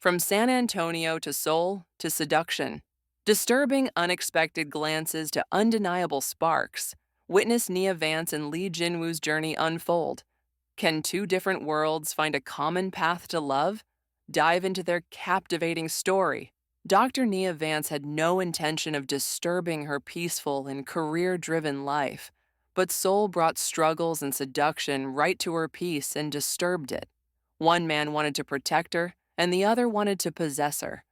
From San Antonio to Seoul to Seduction, disturbing unexpected glances to undeniable sparks, witness Nia Vance and Lee Jinwoo's journey unfold. Can two different worlds find a common path to love? Dive into their captivating story. Dr. Nia Vance had no intention of disturbing her peaceful and career-driven life, but Seoul brought struggles and seduction right to her peace and disturbed it. One man wanted to protect her, and the other wanted to possess her.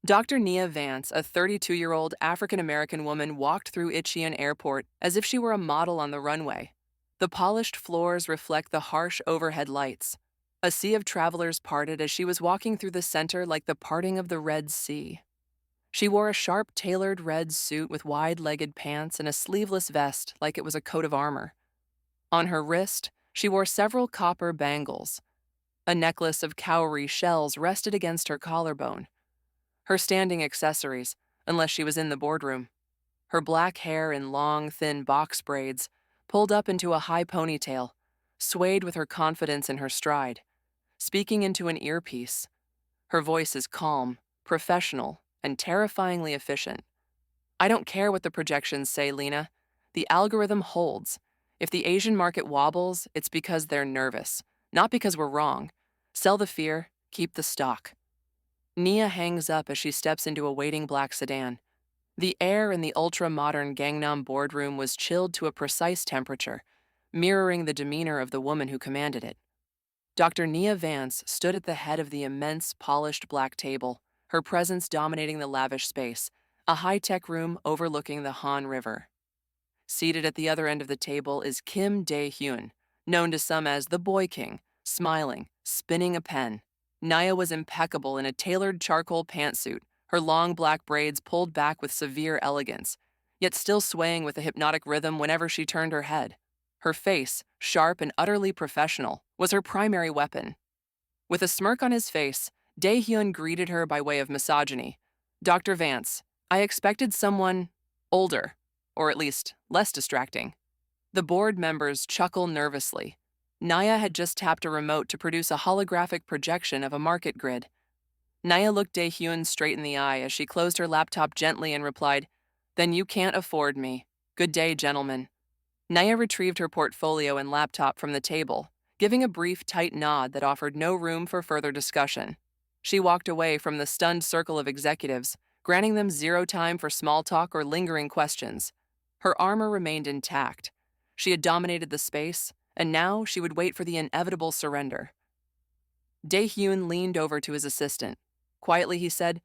Dr. Nia Vance, a 32-year-old African-American woman, walked through Incheon Airport as if she were a model on the runway. The polished floors reflect the harsh overhead lights. A sea of travelers parted as she was walking through the center like the parting of the Red Sea. She wore a sharp, tailored red suit with wide-legged pants and a sleeveless vest like it was a coat of armor. On her wrist, she wore several copper bangles. A necklace of cowrie shells rested against her collarbone. Her standing accessories, unless she was in the boardroom. Her black hair in long, thin box braids, pulled up into a high ponytail, swayed with her confidence in her stride, speaking into an earpiece. Her voice is calm, professional, and terrifyingly efficient. I don't care what the projections say, Lena. The algorithm holds. If the Asian market wobbles, it's because they're nervous, not because we're wrong. Sell the fear, keep the stock. Nia hangs up as she steps into a waiting black sedan. The air in the ultra-modern Gangnam boardroom was chilled to a precise temperature, mirroring the demeanor of the woman who commanded it. Dr. Nia Vance stood at the head of the immense, polished black table, her presence dominating the lavish space, a high-tech room overlooking the Han River. Seated at the other end of the table is Kim Dae-hyun, known to some as the Boy King, smiling, spinning a pen. Nia was impeccable in a tailored charcoal pantsuit, her long black braids pulled back with severe elegance, yet still swaying with a hypnotic rhythm whenever she turned her head. Her face, sharp and utterly professional, was her primary weapon. With a smirk on his face, Dae-hyun greeted her by way of misogyny. "Dr. Vance, I expected someone older, or at least less distracting." The board members chuckle nervously. Nia had just tapped a remote to produce a holographic projection of a market grid. Nia looked Dae-hyun straight in the eye as she closed her laptop gently and replied, "Then you can't afford me. Good day, gentlemen." Nia retrieved her portfolio and laptop from the table, giving a brief, tight nod that offered no room for further discussion. She walked away from the stunned circle of executives, granting them zero time for small talk or lingering questions. Her armor remained intact. She had dominated the space, and now she would wait for the inevitable surrender. Dae-hyun leaned over to his assistant. Quietly, he said,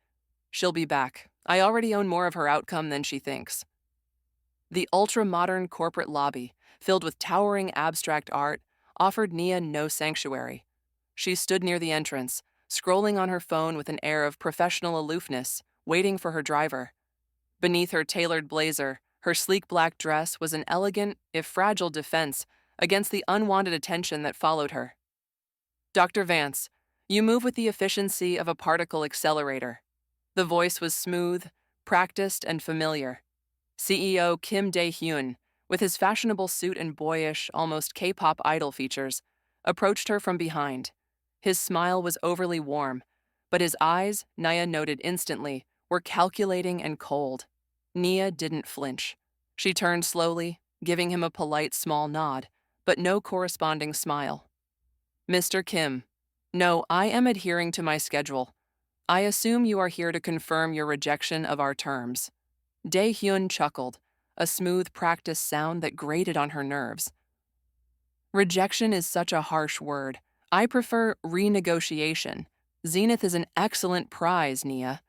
"She'll be back. I already own more of her outcome than she thinks." The ultra-modern corporate lobby, filled with towering abstract art, offered Nia no sanctuary. She stood near the entrance, scrolling on her phone with an air of professional aloofness, waiting for her driver. Beneath her tailored blazer, her sleek black dress was an elegant, if fragile, defense against the unwanted attention that followed her. "Dr. Vance, you move with the efficiency of a particle accelerator." The voice was smooth, practiced, and familiar. CEO Kim Dae-hyun, with his fashionable suit and boyish, almost K-pop idol features, approached her from behind. His smile was overly warm, but his eyes, Nia noted instantly, were calculating and cold. Nia didn't flinch. She turned slowly, giving him a polite small nod, but no corresponding smile. "Mr. Kim, no, I am adhering to my schedule. I assume you are here to confirm your rejection of our terms." Dae-hyun chuckled, a smooth, practiced sound that grated on her nerves. "Rejection is such a harsh word. I prefer renegotiation. Zenith is an excellent prize, Nia,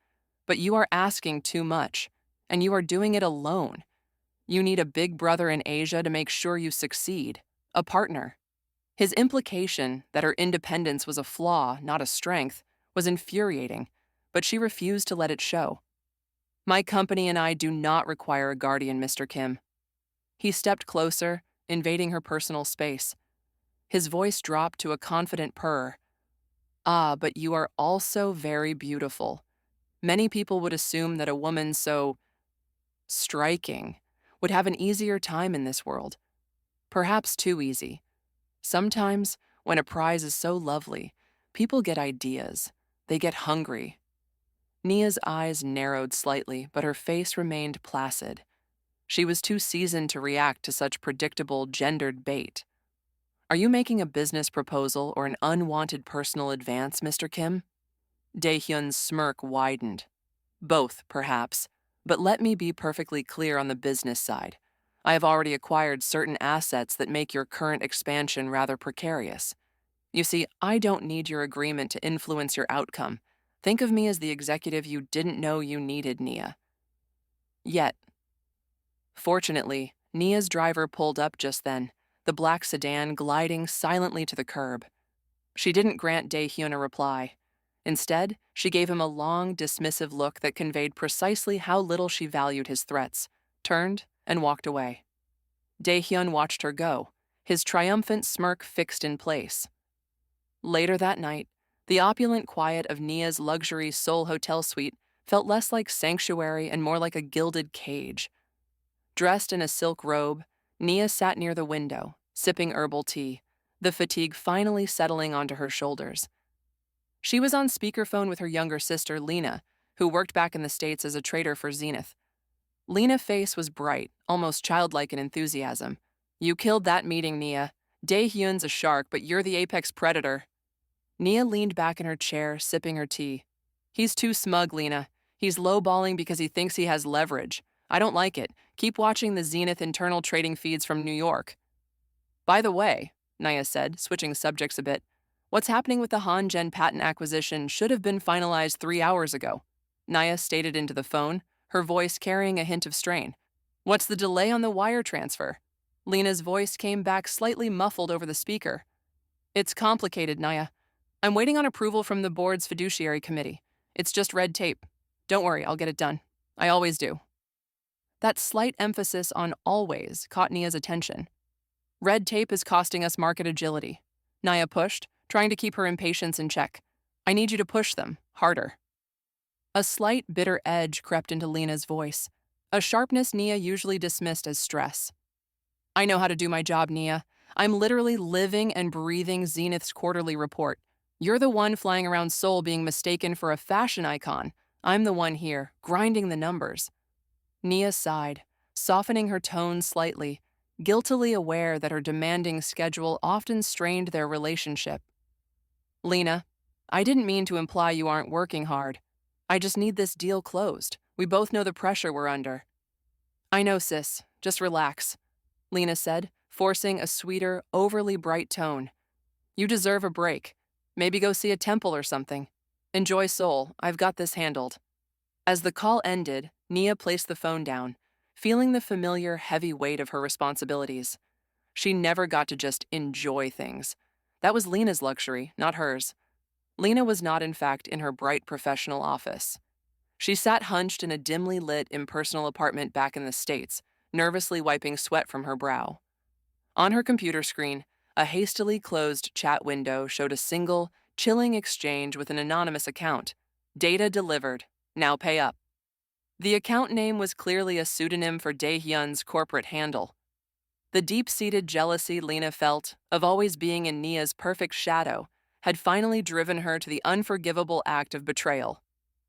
but you are asking too much, and you are doing it alone. You need a big brother in Asia to make sure you succeed, a partner." His implication that her independence was a flaw, not a strength, was infuriating, but she refused to let it show. "My company and I do not require a guardian, Mr. Kim." He stepped closer, invading her personal space. His voice dropped to a confident purr. "Ah, but you are also very beautiful. Many people would assume that a woman so striking would have an easier time in this world. Perhaps too easy. Sometimes, when a prize is so lovely, people get ideas. They get hungry. Nia's eyes narrowed slightly, but her face remained placid. She was too seasoned to react to such predictable, gendered bait. Are you making a business proposal or an unwanted personal advance, Mr. Kim? Dae-hyun's smirk widened. Both, perhaps, but let me be perfectly clear on the business side. I have already acquired certain assets that make your current expansion rather precarious. You see, I don't need your agreement to influence your outcome. Think of me as the executive you didn't know you needed, Nia. Yet, fortunately, Nia's driver pulled up just then, the black sedan gliding silently to the curb. She didn't grant Dae-hyun a reply. Instead, she gave him a long, dismissive look that conveyed precisely how little she valued his threats, turned, and walked away. Dae-hyun watched her go, his triumphant smirk fixed in place. Later that night, the opulent quiet of Nia's luxury Seoul hotel suite felt less like sanctuary and more like a gilded cage. Dressed in a silk robe, Nia sat near the window, sipping herbal tea, the fatigue finally settling onto her shoulders. She was on speakerphone with her younger sister, Lena, who worked back in the States as a trader for Zenith. Lena's face was bright, almost childlike in enthusiasm. You killed that meeting, Nia. Dae-hyun's a shark, but you're the apex predator. Nia leaned back in her chair, sipping her tea. He's too smug, Lena. He's lowballing because he thinks he has leverage. I don't like it. Keep watching the Zenith internal trading feeds from New York. By the way, Nia said, switching subjects a bit, what's happening with the Han-Gen patent acquisition should have been finalized 3 hours ago. Nia stated into the phone, her voice carrying a hint of strain. What's the delay on the wire transfer? Lena's voice came back slightly muffled over the speaker. It's complicated, Nia. I'm waiting on approval from the board's fiduciary committee. It's just red tape. Don't worry, I'll get it done. I always do. That slight emphasis on always caught Nia's attention. Red tape is costing us market agility. Nia pushed, trying to keep her impatience in check. I need you to push them, harder. A slight bitter edge crept into Lena's voice, a sharpness Nia usually dismissed as stress. I know how to do my job, Nia. I'm literally living and breathing Zenith's quarterly report. You're the one flying around Seoul being mistaken for a fashion icon. I'm the one here, grinding the numbers. Nia sighed, softening her tone slightly, guiltily aware that her demanding schedule often strained their relationship. Lena, I didn't mean to imply you aren't working hard. I just need this deal closed. We both know the pressure we're under. I know, sis. Just relax, Lena said, forcing a sweeter, overly bright tone. You deserve a break. Maybe go see a temple or something. Enjoy Seoul. I've got this handled. As the call ended, Nia placed the phone down, feeling the familiar heavy weight of her responsibilities. She never got to just enjoy things. That was Lena's luxury, not hers. Lena was not, in fact, in her bright professional office. She sat hunched in a dimly lit, impersonal apartment back in the States, nervously wiping sweat from her brow. On her computer screen, a hastily closed chat window showed a single, chilling exchange with an anonymous account. Data delivered. Now pay up. The account name was clearly a pseudonym for Dae-hyun's corporate handle. The deep-seated jealousy Lena felt of always being in Nia's perfect shadow had finally driven her to the unforgivable act of betrayal.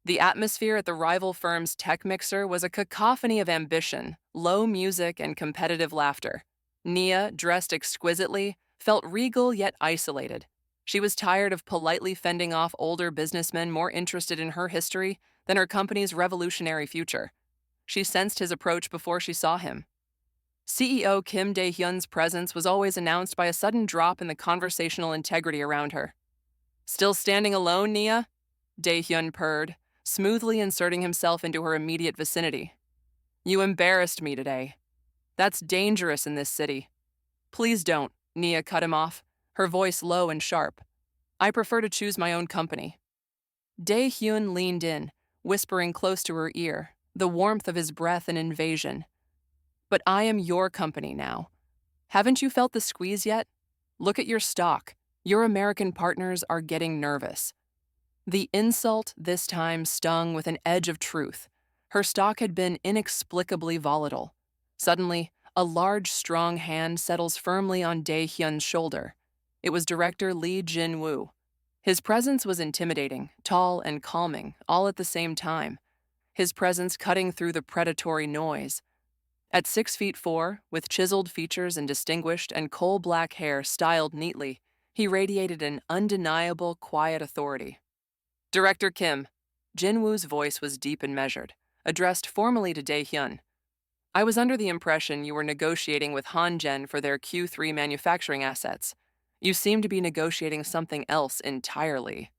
The atmosphere at the rival firm's tech mixer was a cacophony of ambition, low music, and competitive laughter. Nia, dressed exquisitely, felt regal yet isolated. She was tired of politely fending off older businessmen more interested in her history than her company's revolutionary future. She sensed his approach before she saw him. CEO Kim Dae-hyun's presence was always announced by a sudden drop in the conversational integrity around her. Still standing alone, Nia? Dae-hyun purred, smoothly inserting himself into her immediate vicinity. You embarrassed me today. That's dangerous in this city. Please don't, Nia cut him off, her voice low and sharp. I prefer to choose my own company. Dae-hyun leaned in, whispering close to her ear, the warmth of his breath an invasion. But I am your company now. Haven't you felt the squeeze yet? Look at your stock. Your American partners are getting nervous. The insult this time stung with an edge of truth. Her stock had been inexplicably volatile. Suddenly, a large, strong hand settles firmly on Dae-hyun's shoulder. It was director Lee Jin-woo. His presence was intimidating, tall, and calming, all at the same time, his presence cutting through the predatory noise. At 6 feet 4, with chiseled features and distinguished and coal-black hair styled neatly, he radiated an undeniable, quiet authority. Director Kim. Jin-woo's voice was deep and measured, addressed formally to Dae-hyun. I was under the impression you were negotiating with Han-Gen for their Q3 manufacturing assets. You seem to be negotiating something else entirely.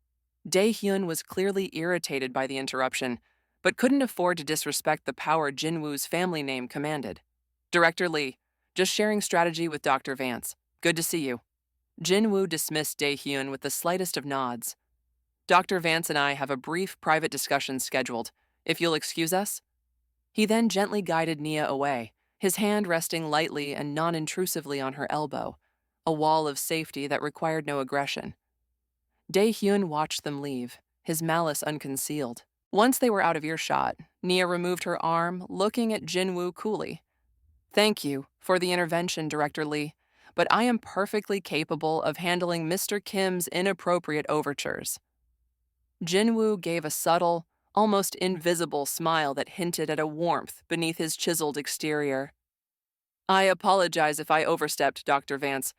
Dae-hyun was clearly irritated by the interruption, but couldn't afford to disrespect the power Jin-woo's family name commanded. Director Lee, just sharing strategy with Dr. Vance. Good to see you. Jin-woo dismissed Dae-hyun with the slightest of nods. Dr. Vance and I have a brief private discussion scheduled, if you'll excuse us. He then gently guided Nia away, his hand resting lightly and non-intrusively on her elbow, a wall of safety that required no aggression. Dae-hyun watched them leave, his malice unconcealed. Once they were out of earshot, Nia removed her arm, looking at Jin-woo coolly. Thank you for the intervention, Director Lee, but I am perfectly capable of handling Mr. Kim's inappropriate overtures. Jin-woo gave a subtle, almost invisible smile that hinted at a warmth beneath his chiseled exterior. I apologize if I overstepped, Dr. Vance,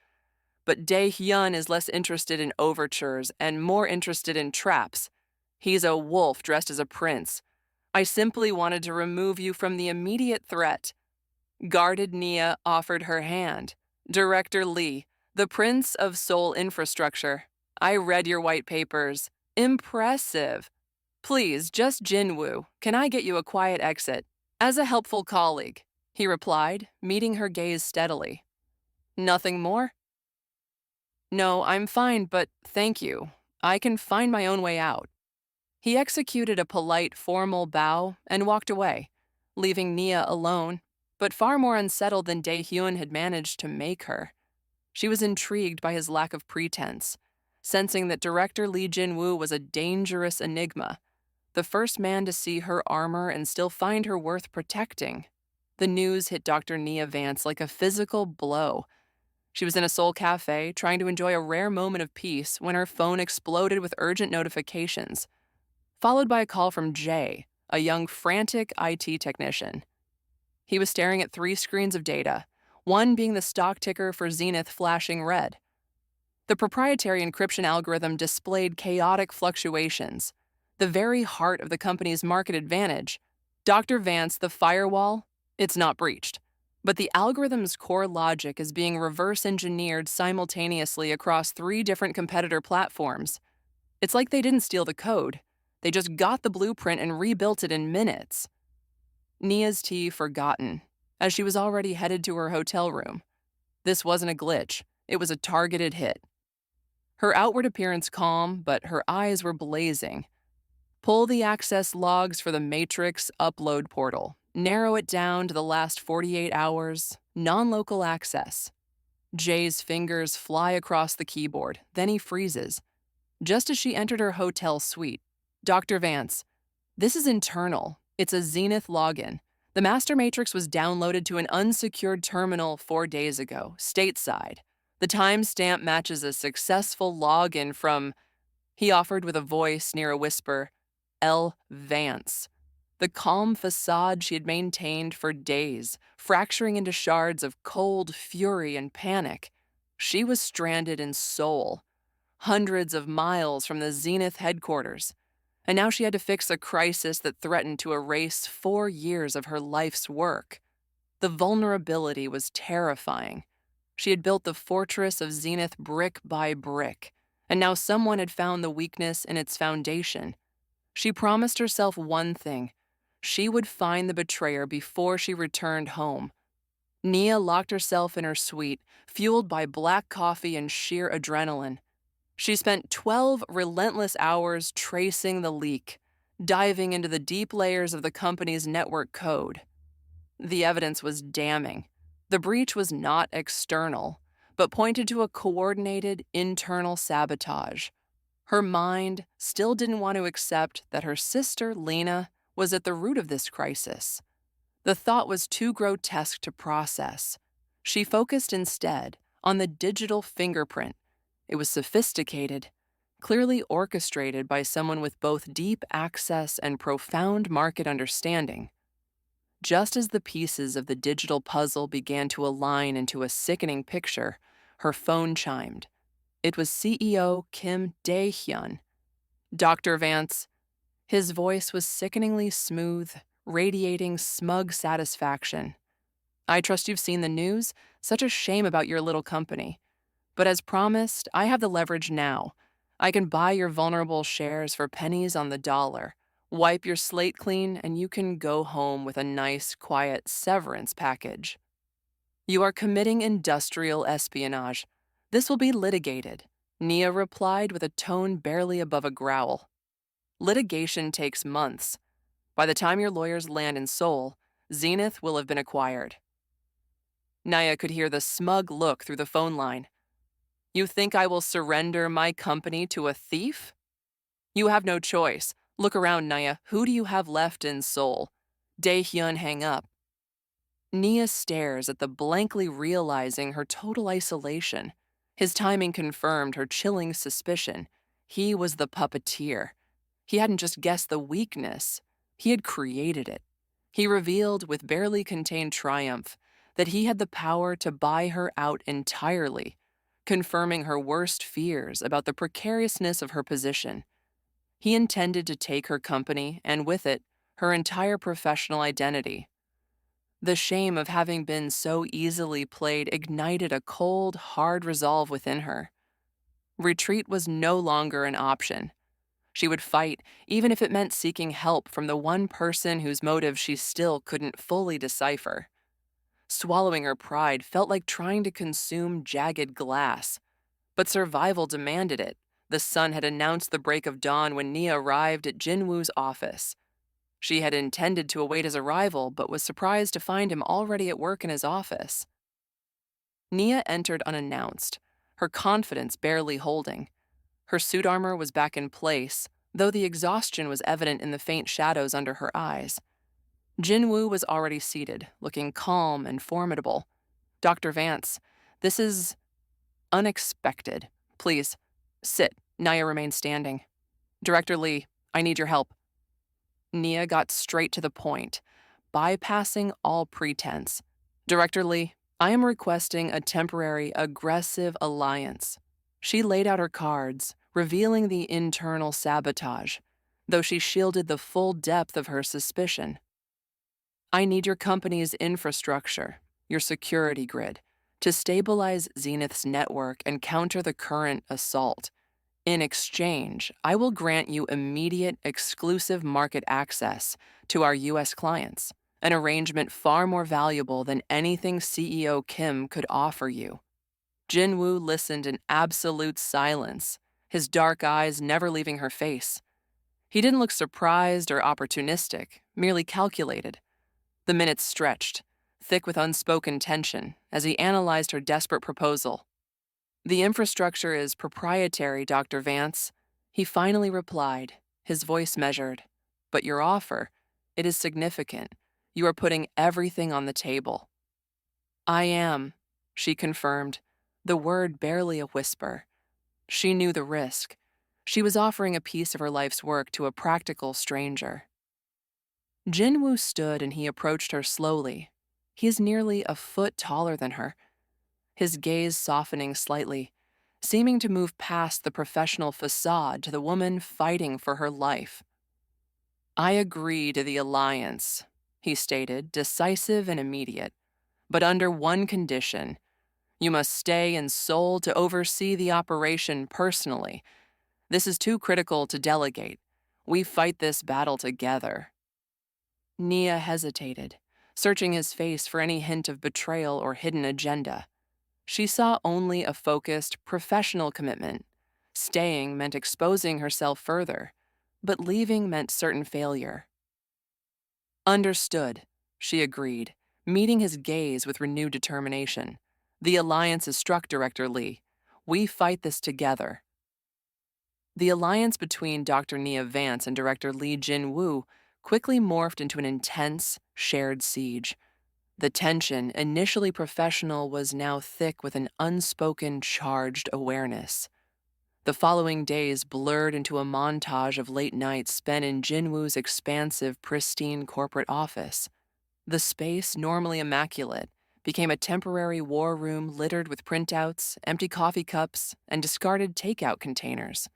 but Dae-hyun is less interested in overtures and more interested in traps. He's a wolf dressed as a prince. I simply wanted to remove you from the immediate threat. Guarded Nia offered her hand. Director Lee, the Prince of Seoul Infrastructure. I read your white papers. Impressive. Please, just Jin-woo. Can I get you a quiet exit? As a helpful colleague, he replied, meeting her gaze steadily. Nothing more? No, I'm fine, but thank you. I can find my own way out. He executed a polite, formal bow and walked away, leaving Nia alone, but far more unsettled than Dae-hyun had managed to make her. She was intrigued by his lack of pretense, sensing that Director Lee Jin-woo was a dangerous enigma, the first man to see her armor and still find her worth protecting. The news hit Dr. Nia Vance like a physical blow. She was in a Seoul cafe trying to enjoy a rare moment of peace when her phone exploded with urgent notifications, followed by a call from Jay, a young, frantic IT technician. He was staring at 3 screens of data, one being the stock ticker for Zenith flashing red. The proprietary encryption algorithm displayed chaotic fluctuations, the very heart of the company's market advantage. Dr. Vance, the firewall, it's not breached, but the algorithm's core logic is being reverse-engineered simultaneously across 3 different competitor platforms. It's like they didn't steal the code. They just got the blueprint and rebuilt it in minutes. Nia's tea forgotten, as she was already headed to her hotel room. This wasn't a glitch. It was a targeted hit. Her outward appearance calm, but her eyes were blazing. Pull the access logs for the Matrix upload portal. Narrow it down to the last 48 hours. Non-local access. Jay's fingers fly across the keyboard, then he freezes. Just as she entered her hotel suite, Dr. Vance, this is internal. It's a Zenith login. The master matrix was downloaded to an unsecured terminal 4 days ago, stateside. The timestamp matches a successful login from, he offered with a voice near a whisper, L. Vance. The calm facade she had maintained for days, fracturing into shards of cold fury and panic. She was stranded in Seoul, hundreds of miles from the Zenith headquarters, and now she had to fix a crisis that threatened to erase 4 years of her life's work. The vulnerability was terrifying. She had built the fortress of Zenith brick by brick, and now someone had found the weakness in its foundation. She promised herself one thing. She would find the betrayer before she returned home. Nia locked herself in her suite, fueled by black coffee and sheer adrenaline. She spent 12 relentless hours tracing the leak, diving into the deep layers of the company's network code. The evidence was damning. The breach was not external, but pointed to a coordinated internal sabotage. Her mind still didn't want to accept that her sister, Lena, was at the root of this crisis. The thought was too grotesque to process. She focused instead on the digital fingerprint. It was sophisticated, clearly orchestrated by someone with both deep access and profound market understanding. Just as the pieces of the digital puzzle began to align into a sickening picture, her phone chimed. It was CEO Kim Dae-hyun. "Dr. Vance." His voice was sickeningly smooth, radiating smug satisfaction. "I trust you've seen the news. Such a shame about your little company. But as promised, I have the leverage now. I can buy your vulnerable shares for pennies on the dollar, wipe your slate clean, and you can go home with a nice, quiet severance package." "You are committing industrial espionage. This will be litigated," Nia replied with a tone barely above a growl. "Litigation takes months. By the time your lawyers land in Seoul, Zenith will have been acquired." Nia could hear the smug look through the phone line. "You think I will surrender my company to a thief? You have no choice. Look around, Nia. Who do you have left in Seoul?" Dae-hyun hang up. Nia stares at the blankly realizing her total isolation. His timing confirmed her chilling suspicion. He was the puppeteer. He hadn't just guessed the weakness, he had created it. He revealed with barely contained triumph that he had the power to buy her out entirely, confirming her worst fears about the precariousness of her position. He intended to take her company, and with it, her entire professional identity. The shame of having been so easily played ignited a cold, hard resolve within her. Retreat was no longer an option. She would fight, even if it meant seeking help from the one person whose motives she still couldn't fully decipher. Swallowing her pride felt like trying to consume jagged glass. But survival demanded it. The sun had announced the break of dawn when Nia arrived at Jinwoo's office. She had intended to await his arrival, but was surprised to find him already at work in his office. Nia entered unannounced, her confidence barely holding. Her suit armor was back in place, though the exhaustion was evident in the faint shadows under her eyes. Jinwoo was already seated, looking calm and formidable. "Dr. Vance, this is unexpected. Please, sit." Nia remained standing. "Director Lee, I need your help." Nia got straight to the point, bypassing all pretense. "Director Lee, I am requesting a temporary, aggressive alliance." She laid out her cards, revealing the internal sabotage, though she shielded the full depth of her suspicion. "I need your company's infrastructure, your security grid, to stabilize Zenith's network and counter the current assault. In exchange, I will grant you immediate, exclusive market access to our U.S. clients, an arrangement far more valuable than anything CEO Kim could offer you." Jinwoo listened in absolute silence, his dark eyes never leaving her face. He didn't look surprised or opportunistic, merely calculated. The minutes stretched, thick with unspoken tension, as he analyzed her desperate proposal. "The infrastructure is proprietary, Dr. Vance," he finally replied, his voice measured. "But your offer, it is significant. You are putting everything on the table." "I am," she confirmed, the word barely a whisper. She knew the risk. She was offering a piece of her life's work to a practical stranger. Jinwoo stood and he approached her slowly. He is nearly a foot taller than her, his gaze softening slightly, seeming to move past the professional facade to the woman fighting for her life. "I agree to the alliance," he stated, decisive and immediate, "but under one condition. You must stay in Seoul to oversee the operation personally. This is too critical to delegate. We fight this battle together." Nia hesitated, searching his face for any hint of betrayal or hidden agenda. She saw only a focused, professional commitment. Staying meant exposing herself further, but leaving meant certain failure. "Understood," she agreed, meeting his gaze with renewed determination. "The alliance is struck, Director Lee. We fight this together." The alliance between Dr. Nia Vance and Director Lee Jin-woo quickly morphed into an intense, shared siege. The tension, initially professional, was now thick with an unspoken, charged awareness. The following days blurred into a montage of late nights spent in Jinwoo's expansive, pristine corporate office. The space, normally immaculate, became a temporary war room littered with printouts, empty coffee cups, and discarded takeout containers.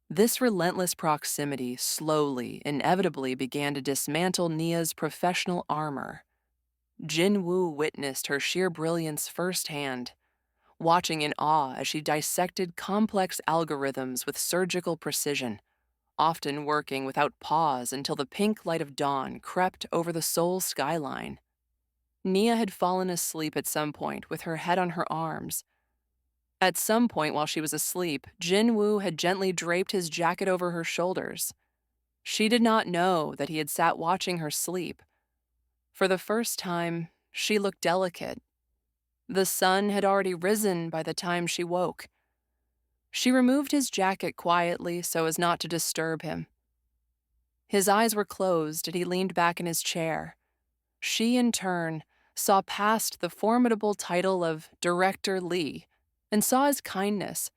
This relentless proximity slowly, inevitably began to dismantle Nia's professional armor. Jinwoo witnessed her sheer brilliance firsthand, watching in awe as she dissected complex algorithms with surgical precision, often working without pause until the pink light of dawn crept over the Seoul skyline. Nia had fallen asleep at some point with her head on her arms. At some point while she was asleep, Jinwoo had gently draped his jacket over her shoulders. She did not know that he had sat watching her sleep. For the first time, she looked delicate. The sun had already risen by the time she woke. She removed his jacket quietly so as not to disturb him. His eyes were closed and he leaned back in his chair. She, in turn, saw past the formidable title of Director Lee and saw his kindness,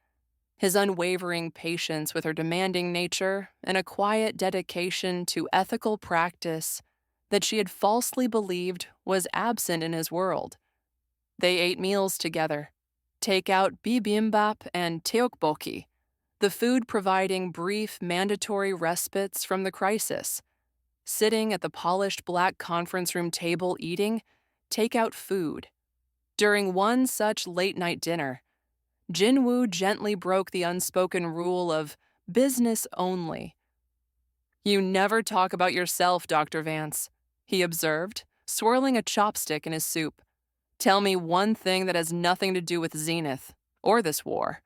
his unwavering patience with her demanding nature, and a quiet dedication to ethical practice that she had falsely believed was absent in his world. They ate meals together, takeout bibimbap and tteokbokki, the food providing brief, mandatory respites from the crisis. Sitting at the polished black conference room table eating, takeout food. During one such late-night dinner, Jinwoo gently broke the unspoken rule of business only. "You never talk about yourself, Dr. Vance," he observed, swirling a chopstick in his soup. "Tell me one thing that has nothing to do with Zenith, or this war."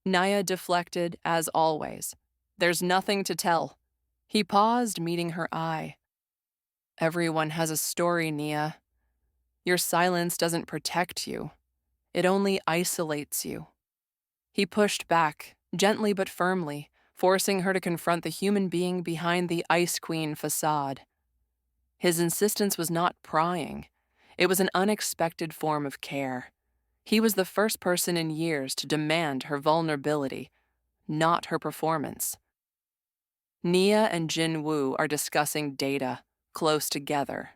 Nia deflected, as always. "There's nothing to tell." He paused, meeting her eye. "Everyone has a story, Nia. Your silence doesn't protect you. It only isolates you." He pushed back, gently but firmly, forcing her to confront the human being behind the Ice Queen facade. His insistence was not prying. It was an unexpected form of care. He was the first person in years to demand her vulnerability, not her performance. Nia and Jinwoo are discussing data, close together.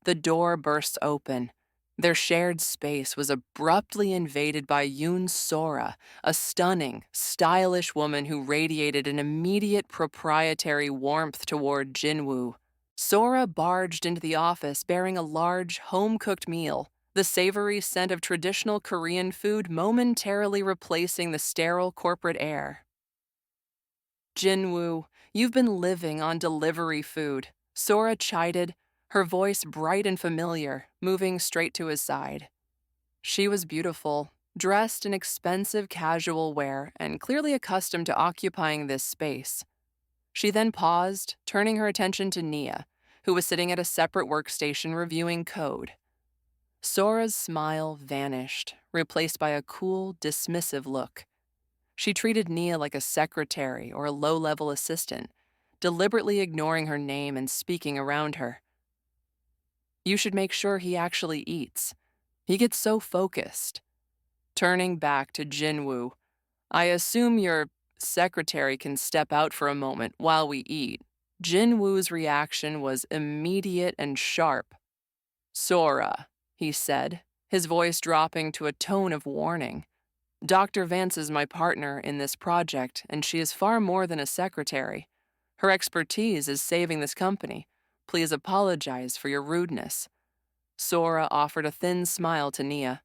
The door bursts open. Their shared space was abruptly invaded by Yoon Sora, a stunning, stylish woman who radiated an immediate proprietary warmth toward Jinwoo. Sora barged into the office bearing a large, home-cooked meal, the savory scent of traditional Korean food momentarily replacing the sterile corporate air. "Jinwoo, you've been living on delivery food," Sora chided, her voice bright and familiar, moving straight to his side. She was beautiful, dressed in expensive casual wear and clearly accustomed to occupying this space. She then paused, turning her attention to Nia, who was sitting at a separate workstation reviewing code. Sora's smile vanished, replaced by a cool, dismissive look. She treated Nia like a secretary or a low-level assistant, deliberately ignoring her name and speaking around her. "You should make sure he actually eats. He gets so focused." Turning back to Jinwoo, "I assume your secretary can step out for a moment while we eat." Jinwoo's reaction was immediate and sharp. "Sora," he said, his voice dropping to a tone of warning. "Dr. Vance is my partner in this project, and she is far more than a secretary. Her expertise is saving this company. Please apologize for your rudeness." Sora offered a thin smile to Nia.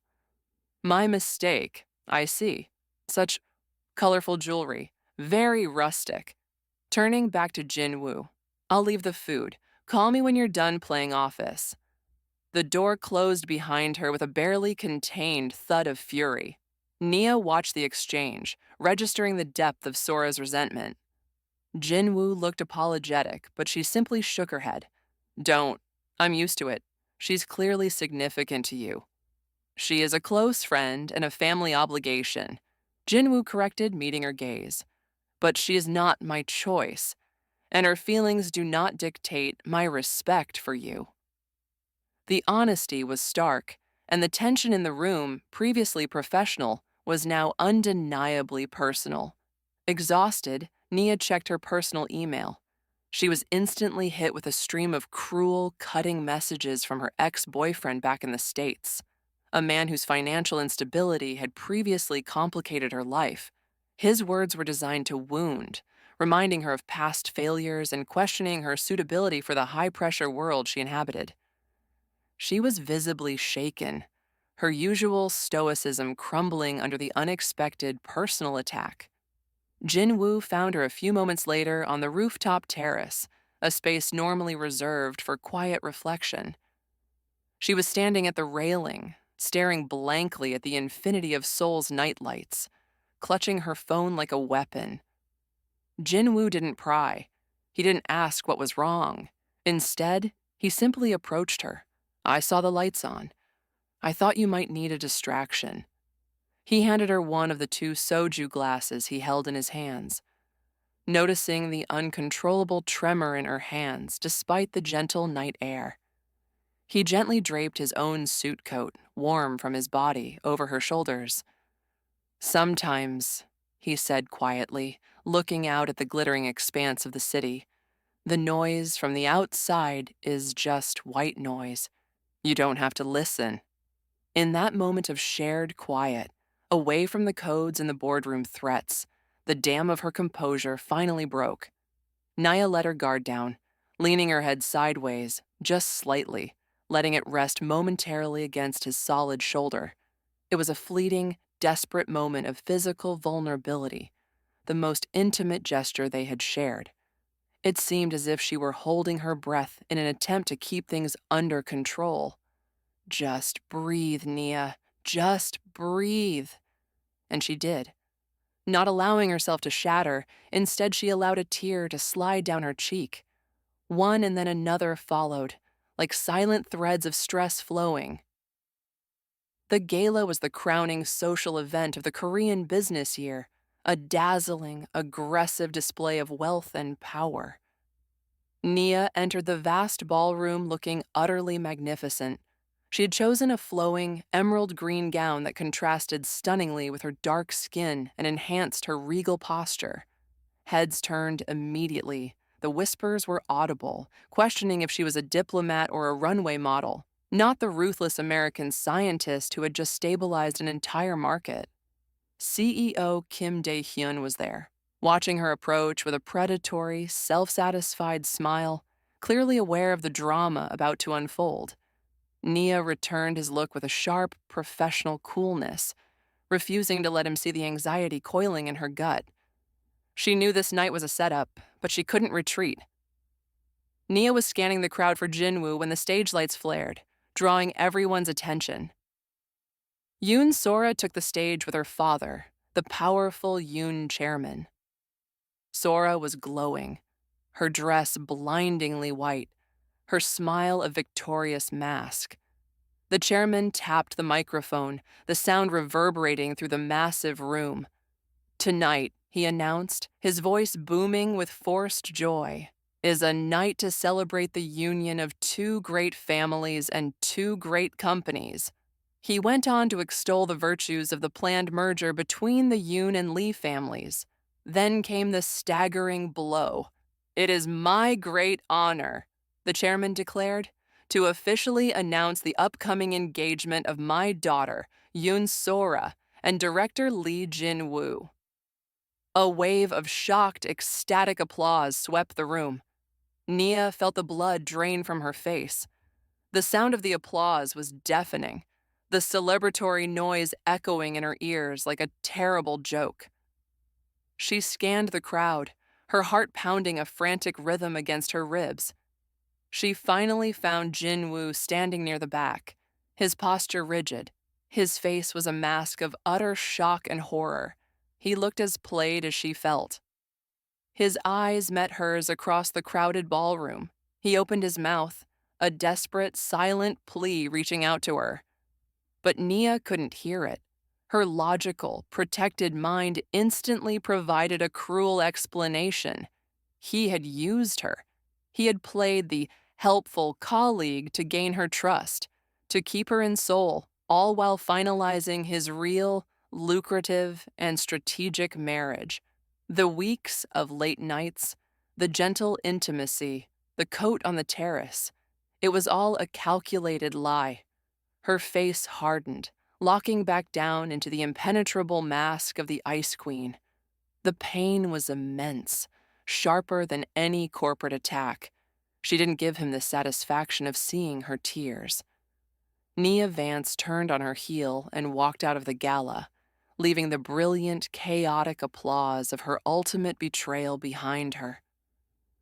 "My mistake, I see. Such colorful jewelry, very rustic." Turning back to Jinwoo, "I'll leave the food. Call me when you're done playing office." The door closed behind her with a barely contained thud of fury. Nia watched the exchange, registering the depth of Sora's resentment. Jinwoo looked apologetic, but she simply shook her head. "Don't. I'm used to it. She's clearly significant to you." "She is a close friend and a family obligation," Jinwoo corrected, meeting her gaze. "But she is not my choice, and her feelings do not dictate my respect for you." The honesty was stark, and the tension in the room, previously professional, was now undeniably personal. Exhausted, Nia checked her personal email. She was instantly hit with a stream of cruel, cutting messages from her ex-boyfriend back in the States, a man whose financial instability had previously complicated her life. His words were designed to wound, reminding her of past failures and questioning her suitability for the high-pressure world she inhabited. She was visibly shaken, her usual stoicism crumbling under the unexpected personal attack. Jin-woo found her a few moments later on the rooftop terrace, a space normally reserved for quiet reflection. She was standing at the railing, staring blankly at the infinity of Seoul's nightlights, clutching her phone like a weapon. Jin-woo didn't pry. He didn't ask what was wrong. Instead, he simply approached her. "I saw the lights on. I thought you might need a distraction." He handed her one of the two soju glasses he held in his hands. Noticing the uncontrollable tremor in her hands despite the gentle night air, he gently draped his own suit coat, warm from his body, over her shoulders. "Sometimes," he said quietly, looking out at the glittering expanse of the city, "the noise from the outside is just white noise. You don't have to listen." In that moment of shared quiet, away from the codes and the boardroom threats, the dam of her composure finally broke. Nia let her guard down, leaning her head sideways, just slightly, letting it rest momentarily against his solid shoulder. It was a fleeting, desperate moment of physical vulnerability, the most intimate gesture they had shared. It seemed as if she were holding her breath in an attempt to keep things under control. "Just breathe, Nia. Just breathe." And she did. Not allowing herself to shatter, instead she allowed a tear to slide down her cheek. One and then another followed, like silent threads of stress flowing. The gala was the crowning social event of the Korean business year, a dazzling, aggressive display of wealth and power. Nia entered the vast ballroom looking utterly magnificent. She had chosen a flowing, emerald green gown that contrasted stunningly with her dark skin and enhanced her regal posture. Heads turned immediately. The whispers were audible, questioning if she was a diplomat or a runway model, not the ruthless American scientist who had just stabilized an entire market. CEO Kim Dae-hyun was there, watching her approach with a predatory, self-satisfied smile, clearly aware of the drama about to unfold. Nia returned his look with a sharp, professional coolness, refusing to let him see the anxiety coiling in her gut. She knew this night was a setup, but she couldn't retreat. Nia was scanning the crowd for Jinwoo when the stage lights flared, drawing everyone's attention. Yoon Sora took the stage with her father, the powerful Yoon chairman. Sora was glowing, her dress blindingly white, her smile a victorious mask. The chairman tapped the microphone, the sound reverberating through the massive room. "Tonight," he announced, his voice booming with forced joy, "is a night to celebrate the union of two great families and two great companies." He went on to extol the virtues of the planned merger between the Yoon and Lee families. Then came the staggering blow. "It is my great honor," the chairman declared, "to officially announce the upcoming engagement of my daughter, Yoon Sora, and director Lee Jin-woo." A wave of shocked, ecstatic applause swept the room. Nia felt the blood drain from her face. The sound of the applause was deafening, the celebratory noise echoing in her ears like a terrible joke. She scanned the crowd, her heart pounding a frantic rhythm against her ribs. She finally found Jin-woo standing near the back, his posture rigid. His face was a mask of utter shock and horror. He looked as played as she felt. His eyes met hers across the crowded ballroom. He opened his mouth, a desperate, silent plea reaching out to her. But Nia couldn't hear it. Her logical, protected mind instantly provided a cruel explanation. He had used her. He had played the helpful colleague to gain her trust, to keep her in Seoul, all while finalizing his real, lucrative, and strategic marriage. The weeks of late nights, the gentle intimacy, the coat on the terrace, it was all a calculated lie. Her face hardened, locking back down into the impenetrable mask of the Ice Queen. The pain was immense, sharper than any corporate attack. She didn't give him the satisfaction of seeing her tears. Nia Vance turned on her heel and walked out of the gala, leaving the brilliant, chaotic applause of her ultimate betrayal behind her.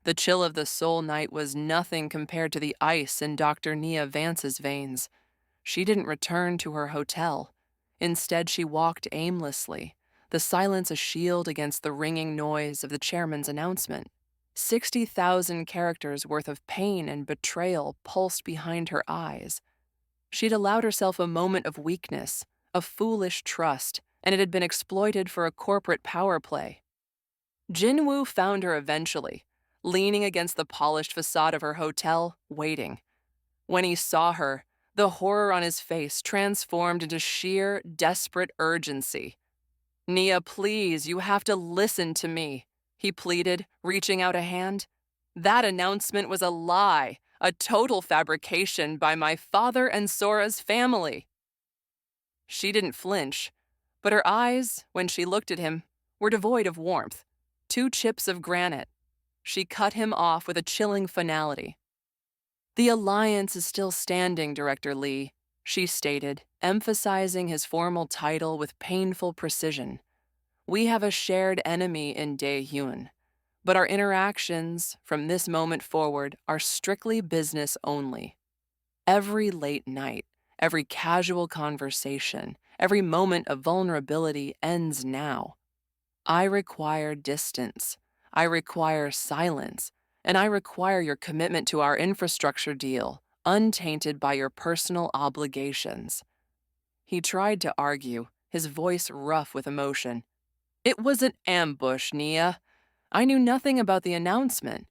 The chill of the Seoul night was nothing compared to the ice in Dr. Nia Vance's veins. She didn't return to her hotel. Instead, she walked aimlessly, the silence a shield against the ringing noise of the chairman's announcement. 60,000 characters worth of pain and betrayal pulsed behind her eyes. She'd allowed herself a moment of weakness, a foolish trust, and it had been exploited for a corporate power play. Jinwoo found her eventually, leaning against the polished facade of her hotel, waiting. When he saw her, the horror on his face transformed into sheer, desperate urgency. "Nia, please, you have to listen to me," he pleaded, reaching out a hand. "That announcement was a lie, a total fabrication by my father and Sora's family." She didn't flinch, but her eyes, when she looked at him, were devoid of warmth. 2 chips of granite. She cut him off with a chilling finality. "The alliance is still standing, Director Lee," she stated, emphasizing his formal title with painful precision. "We have a shared enemy in Dae-hyun, but our interactions, from this moment forward, are strictly business only. Every late night, every casual conversation, every moment of vulnerability ends now. I require distance. I require silence. And I require your commitment to our infrastructure deal, untainted by your personal obligations." He tried to argue, his voice rough with emotion. "It was an ambush, Nia. I knew nothing about the announcement.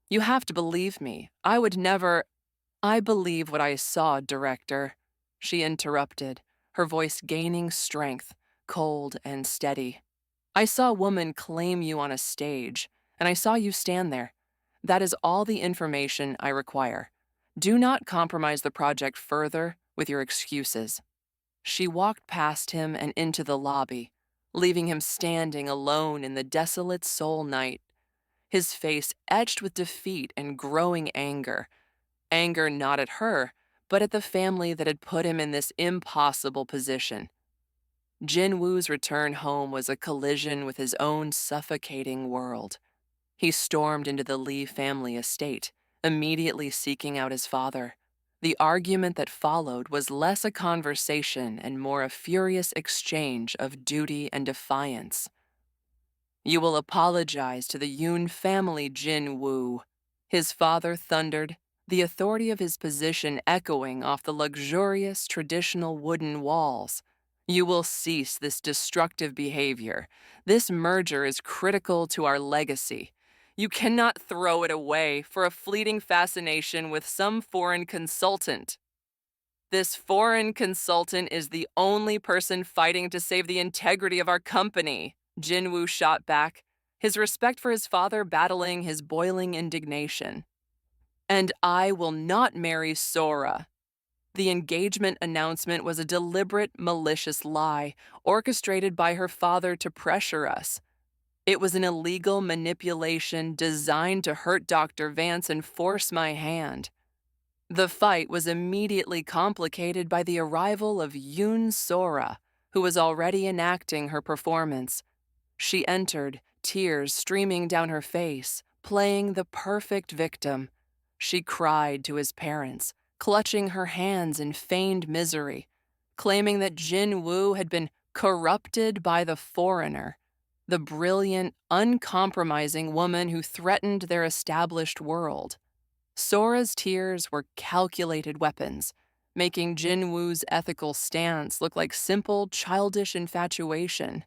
You have to believe me. I would never—" "I believe what I saw, Director," she interrupted, her voice gaining strength, cold and steady. "I saw a woman claim you on a stage, and I saw you stand there. That is all the information I require. Do not compromise the project further with your excuses." She walked past him and into the lobby, leaving him standing alone in the desolate Seoul night, his face etched with defeat and growing anger. Anger not at her, but at the family that had put him in this impossible position. Jinwoo's return home was a collision with his own suffocating world. He stormed into the Lee family estate, immediately seeking out his father. The argument that followed was less a conversation and more a furious exchange of duty and defiance. "You will apologize to the Yoon family, Jinwoo," his father thundered, the authority of his position echoing off the luxurious, traditional wooden walls. "You will cease this destructive behavior. This merger is critical to our legacy. You cannot throw it away for a fleeting fascination with some foreign consultant. This foreign consultant is the only person fighting to save the integrity of our company," Jinwoo shot back, his respect for his father battling his boiling indignation. "And I will not marry Sora." The engagement announcement was a deliberate, malicious lie, orchestrated by her father to pressure us. It was an illegal manipulation designed to hurt Dr. Vance and force my hand. The fight was immediately complicated by the arrival of Yoon Sora, who was already enacting her performance. She entered, tears streaming down her face, playing the perfect victim. She cried to his parents, clutching her hands in feigned misery, claiming that Jinwoo had been corrupted by the foreigner, the brilliant, uncompromising woman who threatened their established world. Sora's tears were calculated weapons, making Jinwoo's ethical stance look like simple, childish infatuation.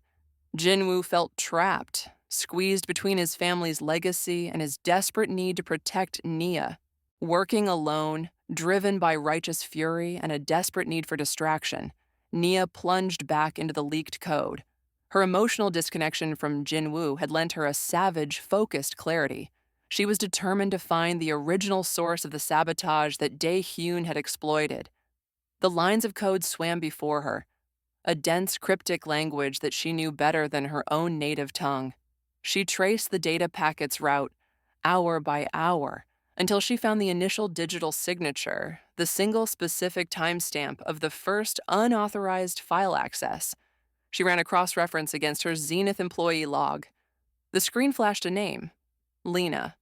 Jinwoo felt trapped, squeezed between his family's legacy and his desperate need to protect Nia. Working alone, driven by righteous fury and a desperate need for distraction, Nia plunged back into the leaked code. Her emotional disconnection from Jinwoo had lent her a savage, focused clarity. She was determined to find the original source of the sabotage that Dae-hyun had exploited. The lines of code swam before her, a dense, cryptic language that she knew better than her own native tongue. She traced the data packet's route, hour by hour, until she found the initial digital signature, the single specific timestamp of the first unauthorized file access. She ran a cross-reference against her Zenith employee log. The screen flashed a name, Lena.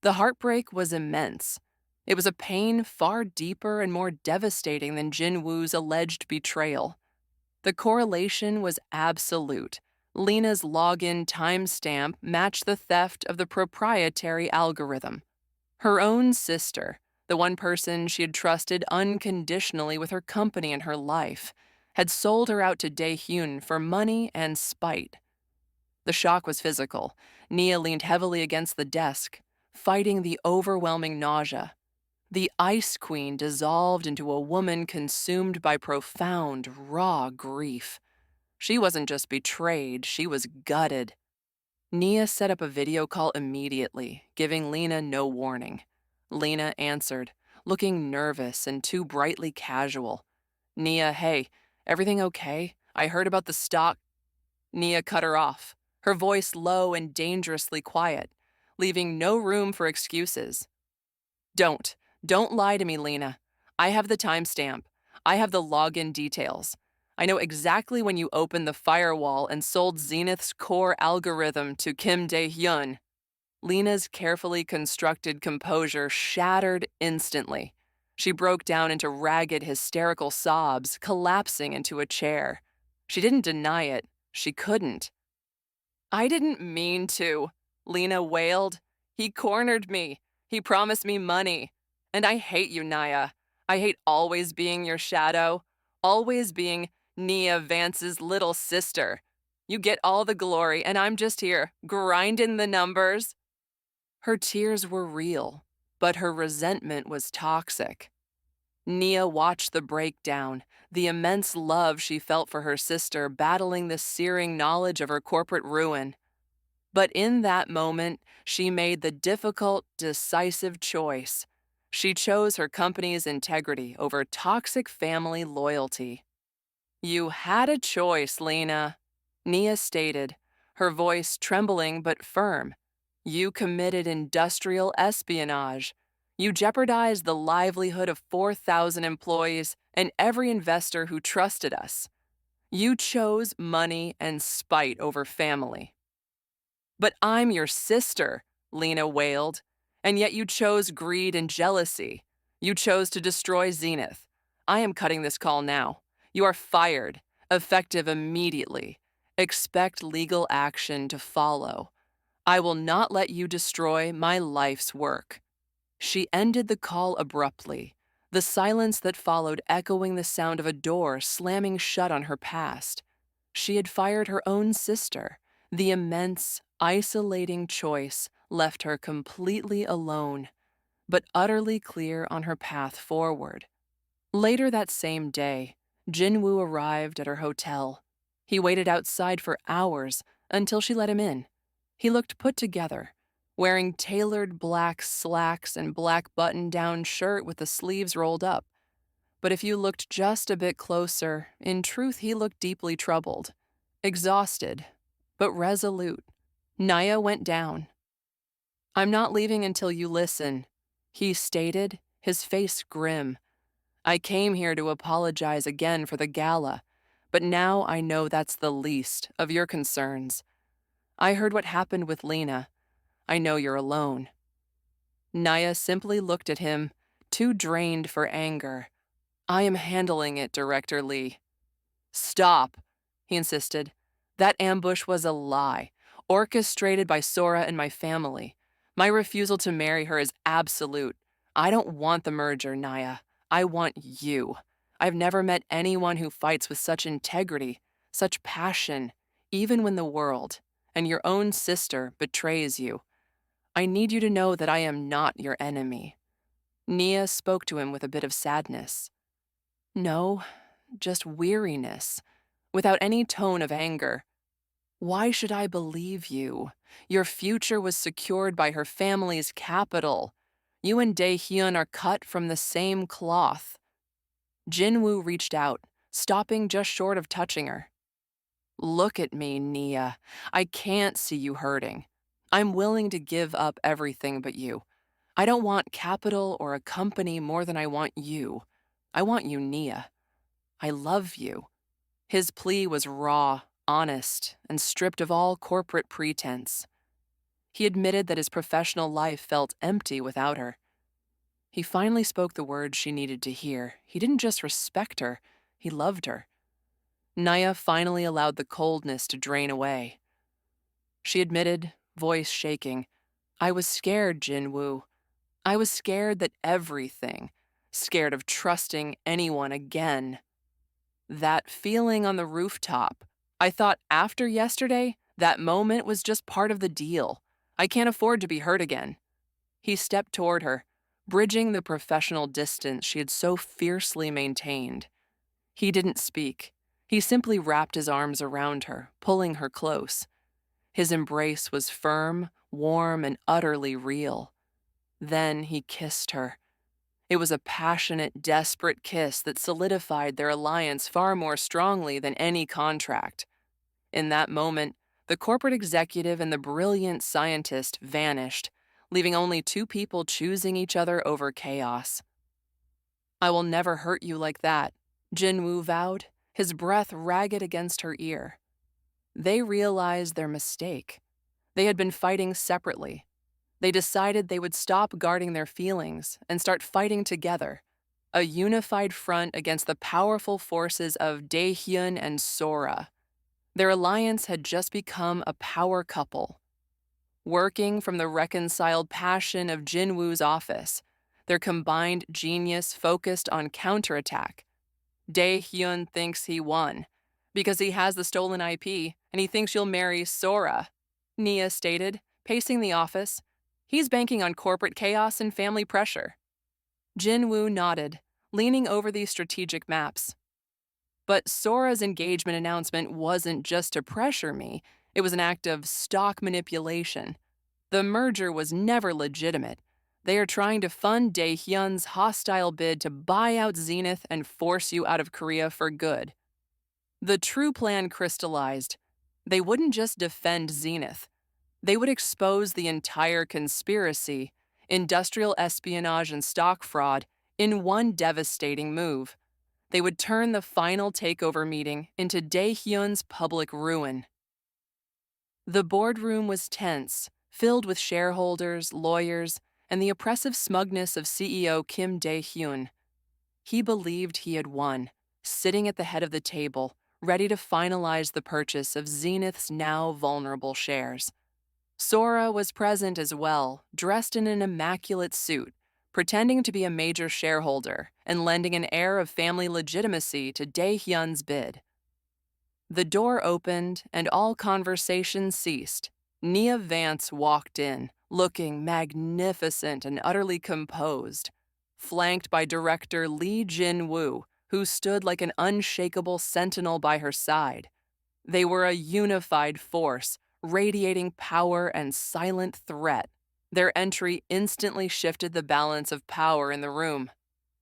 The heartbreak was immense. It was a pain far deeper and more devastating than Jinwoo's alleged betrayal. The correlation was absolute. Lena's login timestamp matched the theft of the proprietary algorithm. Her own sister, the one person she had trusted unconditionally with her company and her life, had sold her out to Dae-hyun for money and spite. The shock was physical. Nia leaned heavily against the desk, fighting the overwhelming nausea. The Ice Queen dissolved into a woman consumed by profound, raw grief. She wasn't just betrayed, she was gutted. Nia set up a video call immediately, giving Lena no warning. Lena answered, looking nervous and too brightly casual. Nia, hey, everything okay? I heard about the stock. Nia cut her off, her voice low and dangerously quiet, leaving no room for excuses. Don't lie to me, Lena. I have the timestamp. I have the login details. I know exactly when you opened the firewall and sold Zenith's core algorithm to Kim Dae-hyun. Lena's carefully constructed composure shattered instantly. She broke down into ragged, hysterical sobs, collapsing into a chair. She didn't deny it. She couldn't. I didn't mean to, Lena wailed. He cornered me. He promised me money. And I hate you, Nia. I hate always being your shadow, always being Nia Vance's little sister. You get all the glory, and I'm just here, grinding the numbers. Her tears were real, but her resentment was toxic. Nia watched the breakdown, the immense love she felt for her sister battling the searing knowledge of her corporate ruin. But in that moment, she made the difficult, decisive choice. She chose her company's integrity over toxic family loyalty. You had a choice, Lena, Nia stated, her voice trembling but firm. You committed industrial espionage. You jeopardized the livelihood of 4,000 employees and every investor who trusted us. You chose money and spite over family. But I'm your sister, Lena wailed, and yet you chose greed and jealousy. You chose to destroy Zenith. I am cutting this call now. You are fired, effective immediately. Expect legal action to follow. I will not let you destroy my life's work. She ended the call abruptly, the silence that followed echoing the sound of a door slamming shut on her past. She had fired her own sister. The immense, isolating choice left her completely alone, but utterly clear on her path forward. Later that same day, Jinwoo arrived at her hotel. He waited outside for hours until she let him in. He looked put together, wearing tailored black slacks and black button-down shirt with the sleeves rolled up. But if you looked just a bit closer, in truth he looked deeply troubled, exhausted, but resolute. Nia went down. I'm not leaving until you listen, he stated, his face grim. I came here to apologize again for the gala, but now I know that's the least of your concerns. I heard what happened with Lena. I know you're alone. Nia simply looked at him, too drained for anger. I am handling it, Director Lee. Stop, he insisted. That ambush was a lie, orchestrated by Sora and my family. My refusal to marry her is absolute. I don't want the merger, Nia. I want you. I've never met anyone who fights with such integrity, such passion, even when the world, and your own sister, betrays you. I need you to know that I am not your enemy. Nia spoke to him with a bit of sadness. No, just weariness, without any tone of anger. Why should I believe you? Your future was secured by her family's capital. You and Dae-hyun are cut from the same cloth. Jin-woo reached out, stopping just short of touching her. Look at me, Nia. I can't see you hurting. I'm willing to give up everything but you. I don't want capital or a company more than I want you. I want you, Nia. I love you. His plea was raw, honest, and stripped of all corporate pretense. He admitted that his professional life felt empty without her. He finally spoke the words she needed to hear. He didn't just respect her, he loved her. Nia finally allowed the coldness to drain away. She admitted, voice shaking, I was scared, Jin-woo. I was scared that everything, scared of trusting anyone again. That feeling on the rooftop, I thought after yesterday, that moment was just part of the deal. I can't afford to be hurt again. He stepped toward her, bridging the professional distance she had so fiercely maintained. He didn't speak. He simply wrapped his arms around her, pulling her close. His embrace was firm, warm, and utterly real. Then he kissed her. It was a passionate, desperate kiss that solidified their alliance far more strongly than any contract. In that moment, the corporate executive and the brilliant scientist vanished, leaving only two people choosing each other over chaos. I will never hurt you like that, Jin-woo vowed, his breath ragged against her ear. They realized their mistake. They had been fighting separately. They decided they would stop guarding their feelings and start fighting together, a unified front against the powerful forces of Dae-hyun and Sora. Their alliance had just become a power couple. Working from the reconciled passion of Jin-woo's office, their combined genius focused on counterattack. Dae-hyun thinks he won because he has the stolen IP and he thinks you'll marry Sora, Nia stated, pacing the office. He's banking on corporate chaos and family pressure. Jin-woo nodded, leaning over these strategic maps. But Sora's engagement announcement wasn't just to pressure me, it was an act of stock manipulation. The merger was never legitimate. They are trying to fund Dae-hyun's hostile bid to buy out Zenith and force you out of Korea for good. The true plan crystallized. They wouldn't just defend Zenith. They would expose the entire conspiracy, industrial espionage and stock fraud, in one devastating move. They would turn the final takeover meeting into Dae-hyun's public ruin. The boardroom was tense, filled with shareholders, lawyers, and the oppressive smugness of CEO Kim Dae-hyun. He believed he had won, sitting at the head of the table, ready to finalize the purchase of Zenith's now vulnerable shares. Sora was present as well, dressed in an immaculate suit, pretending to be a major shareholder and lending an air of family legitimacy to Dae-hyun's bid. The door opened and all conversation ceased. Nia Vance walked in, looking magnificent and utterly composed, flanked by director Lee Jin-woo, who stood like an unshakable sentinel by her side. They were a unified force, radiating power and silent threat. Their entry instantly shifted the balance of power in the room.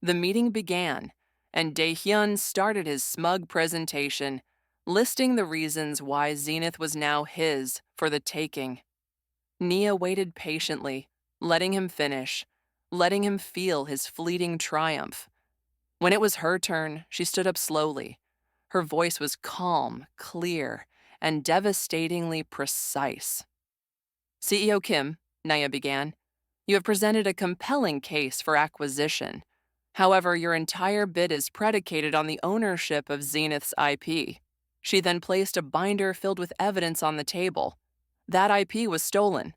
The meeting began, and Dae-hyun started his smug presentation, listing the reasons why Zenith was now his for the taking. Nia waited patiently, letting him finish, letting him feel his fleeting triumph. When it was her turn, she stood up slowly. Her voice was calm, clear, and devastatingly precise. CEO Kim, Nia began, you have presented a compelling case for acquisition. However, your entire bid is predicated on the ownership of Zenith's IP. She then placed a binder filled with evidence on the table. That IP was stolen.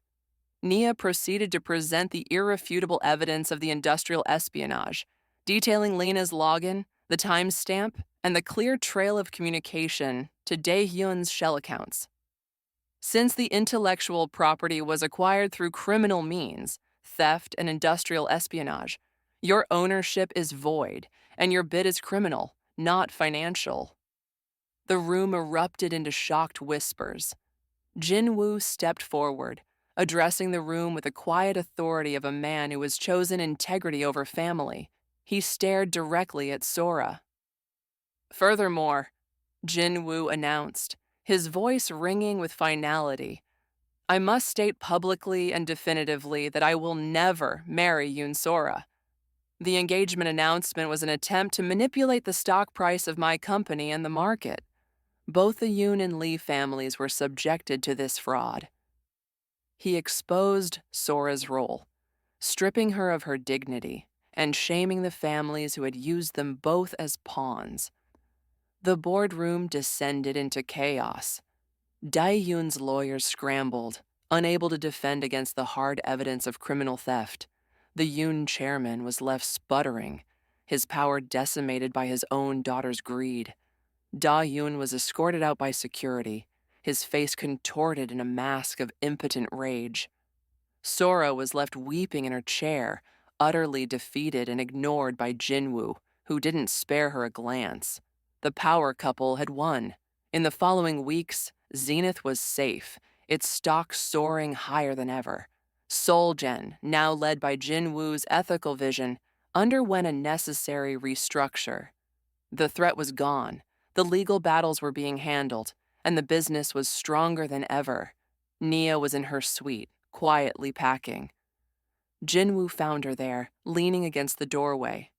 Nia proceeded to present the irrefutable evidence of the industrial espionage, detailing Lena's login, the timestamp, and the clear trail of communication to Dae-hyun's shell accounts. Since the intellectual property was acquired through criminal means, theft and industrial espionage, your ownership is void, and your bid is criminal, not financial. The room erupted into shocked whispers. Jinwoo stepped forward, addressing the room with the quiet authority of a man who has chosen integrity over family. He stared directly at Sora. Furthermore, Jinwoo announced, his voice ringing with finality, I must state publicly and definitively that I will never marry Yoon Sora. The engagement announcement was an attempt to manipulate the stock price of my company and the market. Both the Yoon and Lee families were subjected to this fraud. He exposed Sora's role, stripping her of her dignity and shaming the families who had used them both as pawns. The boardroom descended into chaos. Dae-yoon's lawyers scrambled, unable to defend against the hard evidence of criminal theft. The Yoon chairman was left sputtering, his power decimated by his own daughter's greed. Da-yoon was escorted out by security, his face contorted in a mask of impotent rage. Sora was left weeping in her chair, utterly defeated and ignored by Jinwoo, who didn't spare her a glance. The power couple had won. In the following weeks, Zenith was safe, its stock soaring higher than ever. Seoulgen, now led by Jinwoo's ethical vision, underwent a necessary restructure. The threat was gone, the legal battles were being handled, and the business was stronger than ever. Nia was in her suite, quietly packing. Jinwoo found her there, leaning against the doorway.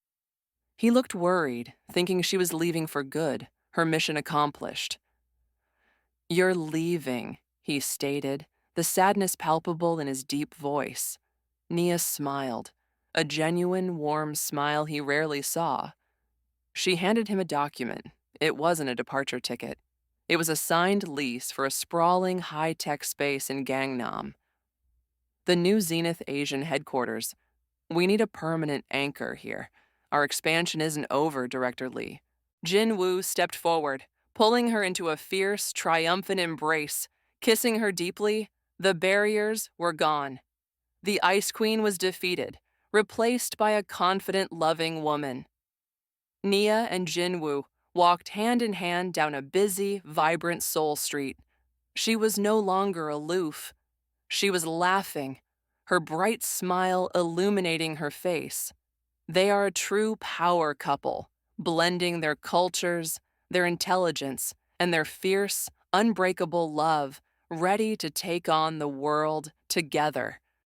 He looked worried, thinking she was leaving for good, her mission accomplished. You're leaving, he stated, the sadness palpable in his deep voice. Nia smiled, a genuine, warm smile he rarely saw. She handed him a document. It wasn't a departure ticket. It was a signed lease for a sprawling high-tech space in Gangnam. The new Zenith Asian headquarters. We need a permanent anchor here. Our expansion isn't over, Director Lee. Jinwoo stepped forward, pulling her into a fierce, triumphant embrace. Kissing her deeply, the barriers were gone. The Ice Queen was defeated, replaced by a confident, loving woman. Nia and Jinwoo walked hand in hand down a busy, vibrant Seoul street. She was no longer aloof. She was laughing, her bright smile illuminating her face. They are a true power couple, blending their cultures, their intelligence, and their fierce, unbreakable love, ready to take on the world together.